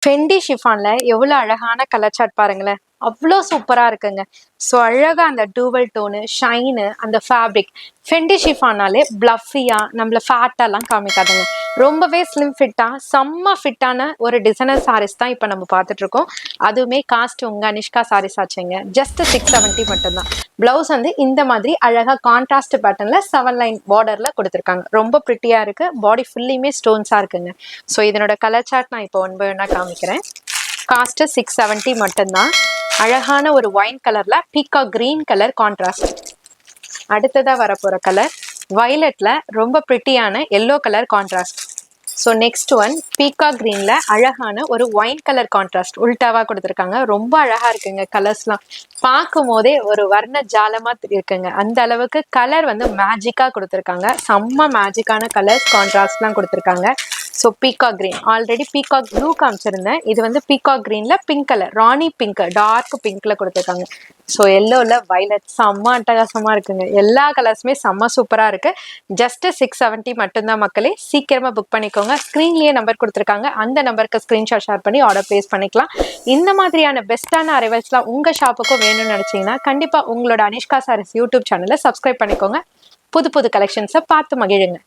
Fendi ஷிஃபான்ல எவ்வளோ அழகான colour chart பாருங்களேன். அவ்வளோ சூப்பரா இருக்குங்க. ஸோ அழகா அந்த டூவல் டோனு, ஷைனு, அந்த ஃபேப்ரிக். ஃபெண்டி ஷிஃபானாலே ப்ளஃபியா நம்மள ஃபேட்டாலாம் காமிக்காதுங்க. ரொம்பவே ஸ்லிம் ஃபிட்டா, செம்ம ஃபிட்டான ஒரு டிசைனர் சாரீஸ் தான் இப்போ நம்ம பார்த்துட்டு இருக்கோம். அதுவுமே காஸ்ட் உங்க அனிஷ்கா சாரீஸ் ஆச்சுங்க. ஜஸ்ட் 670 மட்டும்தான். பிளவுஸ் வந்து இந்த மாதிரி அழகா கான்ட்ராஸ்ட் பேட்டர்ன்ல 7 லைன் பார்டர்ல கொடுத்துருக்காங்க. ரொம்ப பிரிட்டியா இருக்கு. பாடி ஃபுல்லியுமே ஸ்டோன்ஸா இருக்குங்க. ஸோ இதனோட கலர் சார்ட் நான் இப்போ ஒன் பை ஒன்னா காமிக்கிறேன். காஸ்ட் 670 மட்டும்தான். அழகான ஒரு ஒயின் கலர்ல பீகா கிரீன் கலர் கான்ட்ராஸ்ட். அடுத்ததா வரப்போற கலர் வயலட்ல ரொம்ப பிரிட்டியான yellow colour contrast. So next one peacock கிரீன்ல அழகான ஒரு ஒயின் கலர் கான்ட்ராஸ்ட் உல்டாவா கொடுத்துருக்காங்க. ரொம்ப அழகா இருக்குங்க. கலர்ஸ்லாம் பார்க்கும் போதே ஒரு வர்ண ஜாலமா இருக்குங்க. அந்த அளவுக்கு கலர் வந்து மேஜிக்கா கொடுத்துருக்காங்க. செம்ம மேஜிக்கான கலர்ஸ் கான்ட்ராஸ்ட்லாம் கொடுத்துருக்காங்க. So peacock green, already peacock blue காமிச்சிருந்தேன். இது வந்து பீகாக் கிரீன்ல pink colour, Rani pink, dark பிங்க்ல கொடுத்துருக்காங்க. ஸோ எல்லோவில் வயலட் செம்ம அட்டகாசமா இருக்குங்க. எல்லா கலர்ஸுமே செம்ம சூப்பரா இருக்கு. ஜஸ்ட் 670 மட்டும்தான் மக்களே. சீக்கிரமா புக் பண்ணிக்கோங்க. ஸ்க்ரீன்லேயே நம்பர் கொடுத்துருக்காங்க. அந்த நம்பருக்கு ஸ்க்ரீன்ஷாட் ஷேர் பண்ணி ஆர்டர் பிளேஸ் பண்ணிக்கலாம். இந்த மாதிரியான பெஸ்ட்டான அரைவல்ஸ்லாம் உங்க ஷாப்புக்கும் வேணும்னு நினைச்சீங்கன்னா கண்டிப்பா உங்களோட அனிஷ்கா சாரீஸ் யூடியூப் சேனலை சப்ஸ்கிரைப் பண்ணிக்கோங்க. புது புது கலெக்ஷன்ஸை பார்த்து மகிழுங்க.